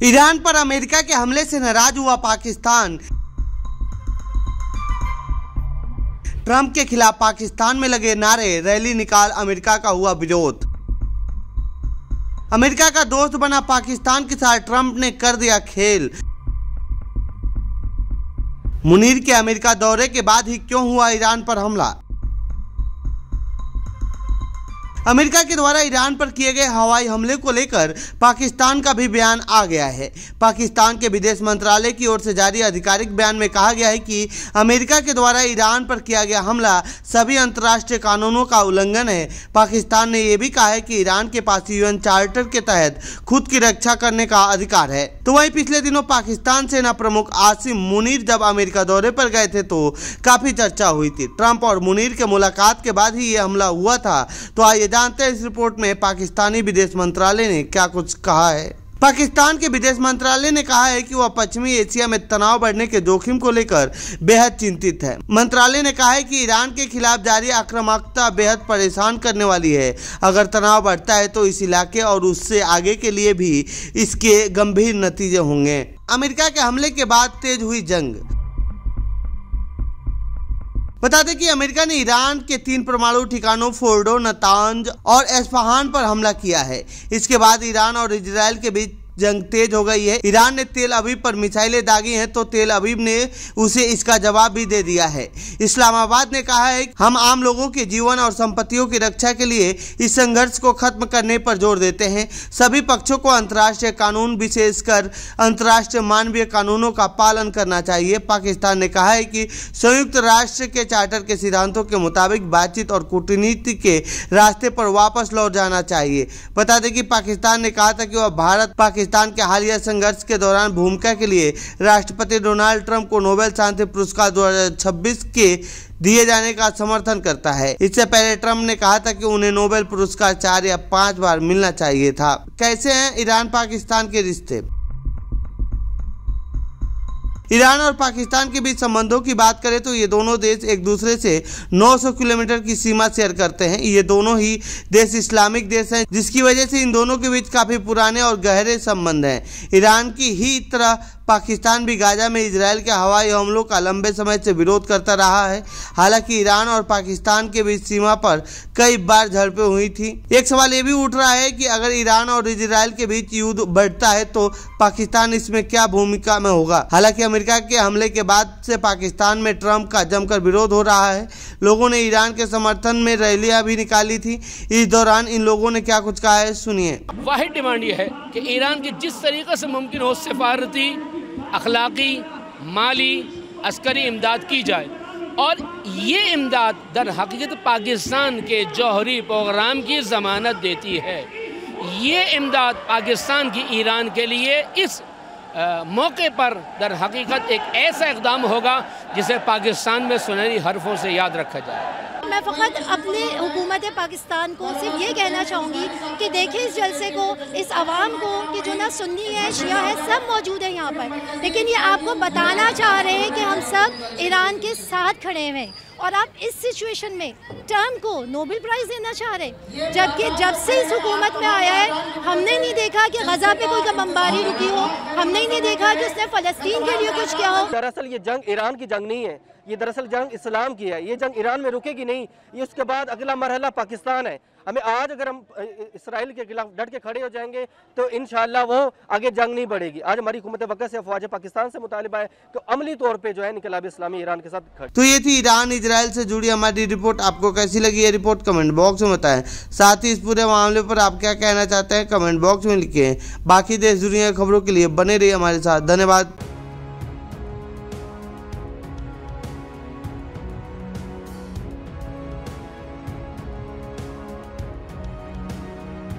Iran पर America के हमले से नाराज हुआ पाकिस्तान। ट्रंप के खिलाफ पाकिस्तान में लगे नारे, रैली निकाल अमेरिका का हुआ विरोध। अमेरिका का दोस्त बना पाकिस्तान के साथ ट्रंप ने कर दिया खेल। मुनीर के अमेरिका दौरे के बाद ही क्यों हुआ ईरान पर हमला? अमेरिका के द्वारा ईरान पर किए गए हवाई हमले को लेकर पाकिस्तान का भी बयान आ गया है। पाकिस्तान के विदेश मंत्रालय की ओर से जारी आधिकारिक बयान में कहा गया है कि अमेरिका के द्वारा ईरान पर किया गया हमला सभी अंतर्राष्ट्रीय कानूनों का उल्लंघन है। पाकिस्तान ने यह भी कहा है कि ईरान के पास यूएन चार्टर के तहत खुद की रक्षा करने का अधिकार है। तो वहीं पिछले दिनों पाकिस्तान सेना प्रमुख आसिम मुनीर जब अमेरिका दौरे पर गए थे तो काफी चर्चा हुई थी। ट्रंप और मुनीर के मुलाकात के बाद ही ये हमला हुआ था। तो आइए जानते हैं इस रिपोर्ट में पाकिस्तानी विदेश मंत्रालय ने क्या कुछ कहा है। पाकिस्तान के विदेश मंत्रालय ने कहा है कि वह पश्चिमी एशिया में तनाव बढ़ने के जोखिम को लेकर बेहद चिंतित है। मंत्रालय ने कहा है कि ईरान के खिलाफ जारी आक्रामकता बेहद परेशान करने वाली है। अगर तनाव बढ़ता है तो इस इलाके और उससे आगे के लिए भी इसके गंभीर नतीजे होंगे। अमेरिका के हमले के बाद तेज हुई जंग। बता दें कि अमेरिका ने ईरान के 3 परमाणु ठिकानों फोर्डो, नतांज और एस्फहान पर हमला किया है। इसके बाद ईरान और इजराइल के बीच जंग तेज हो गई है। ईरान ने तेल अवीव पर मिसाइलें दागी हैं तो तेल अवीव ने उसे इसका जवाब भी दे दिया है। इस्लामाबाद ने कहा है कि हम आम लोगों के जीवन और संपत्तियों की रक्षा के लिए इस संघर्ष को खत्म करने पर जोर देते हैं। सभी पक्षों को अंतर्राष्ट्रीय कानून, विशेषकर अंतर्राष्ट्रीय मानवीय कानूनों का पालन करना चाहिए। पाकिस्तान ने कहा है कि संयुक्त राष्ट्र के चार्टर के सिद्धांतों के मुताबिक बातचीत और कूटनीति के रास्ते पर वापस लौट जाना चाहिए। बता दें कि पाकिस्तान ने कहा था कि वह भारत पाकिस्तान के हालिया संघर्ष के दौरान भूमिका के लिए राष्ट्रपति डोनाल्ड ट्रंप को नोबेल शांति पुरस्कार 2026 के दिए जाने का समर्थन करता है। इससे पहले ट्रंप ने कहा था कि उन्हें नोबेल पुरस्कार 4 या 5 बार मिलना चाहिए था। कैसे हैं ईरान पाकिस्तान के रिश्ते? ईरान और पाकिस्तान के बीच संबंधों की बात करें तो ये दोनों देश एक दूसरे से 900 किलोमीटर की सीमा शेयर करते हैं। ये दोनों ही देश इस्लामिक देश हैं, जिसकी वजह से इन दोनों के बीच काफ़ी पुराने और गहरे संबंध हैं। ईरान की ही तरह पाकिस्तान भी गाजा में इजराइल के हवाई हमलों का लंबे समय से विरोध करता रहा है। हालांकि ईरान और पाकिस्तान के बीच सीमा पर कई बार झड़पें हुई थी। एक सवाल ये भी उठ रहा है कि अगर ईरान और इजराइल के बीच युद्ध बढ़ता है तो पाकिस्तान इसमें क्या भूमिका में होगा। हालांकि अमेरिका के हमले के बाद से पाकिस्तान में ट्रंप का जमकर विरोध हो रहा है। लोगों ने ईरान के समर्थन में रैलियां भी निकाली थी। इस दौरान इन लोगों ने क्या कुछ कहा है, सुनिए। वाहिद डिमांड ये है कि ईरान की जिस तरीके से मुमकिन हो सफारती, अखलाकी, माली, अस्करी इमदाद की जाए और ये इमदाद दर हकीकत पाकिस्तान के जौहरी प्रोग्राम की ज़मानत देती है। ये इमदाद पाकिस्तान की ईरान के लिए इस मौके पर दर हकीकत एक ऐसा इक़दाम होगा जिसे पाकिस्तान में सुनहरी हरफों से याद रखा जाए। मैं फ़कत अपने हुकूमत पाकिस्तान को सिर्फ ये कहना चाहूँगी कि देखें इस जलसे को, इस आवाम को कि जो ना सुन्नी है, शिया है, सब मौजूद है यहाँ पर। लेकिन ये आपको बताना चाह रहे हैं कि हम सब ईरान के साथ खड़े हैं और आप इस सिचुएशन में ट्रंप को नोबेल प्राइज़ देना चाह रहे हैं, जबकि जब से इस हुकूमत में आया है हमने नहीं देखा कि गजा पे कोई बमबारी रुकी हो, हमने नहीं देखा कि उसने फ़लस्तीन के लिए कुछ किया हो। दरअसल ये जंग ईरान की जंग नहीं है, ये दरअसल जंग इस्लाम की है। ये जंग ईरान में रुकेगी नहीं। ये उसके बाद अगला मरहला पाकिस्तान है। हमें आज अगर हम इसराइल के खिलाफ डट के खड़े हो जाएंगे तो इंशाअल्लाह वो आगे जंग नहीं बढ़ेगी। आज हमारी हुकूमत वक़्त से अफवाज पाकिस्तान से मुतालिबा है तो अमली तौर पे जो है इनक़िलाब इस्लामी ईरान के साथ खड़े। तो ये थी ईरान इजराइल से जुड़ी हमारी रिपोर्ट। आपको कैसी लगी ये रिपोर्ट कमेंट बॉक्स में बताएं। साथ ही इस पूरे मामले पर आप क्या कहना चाहते हैं कमेंट बॉक्स में लिखें। बाकी देश दुनिया की खबरों के लिए बने रहिए हमारे साथ। धन्यवाद।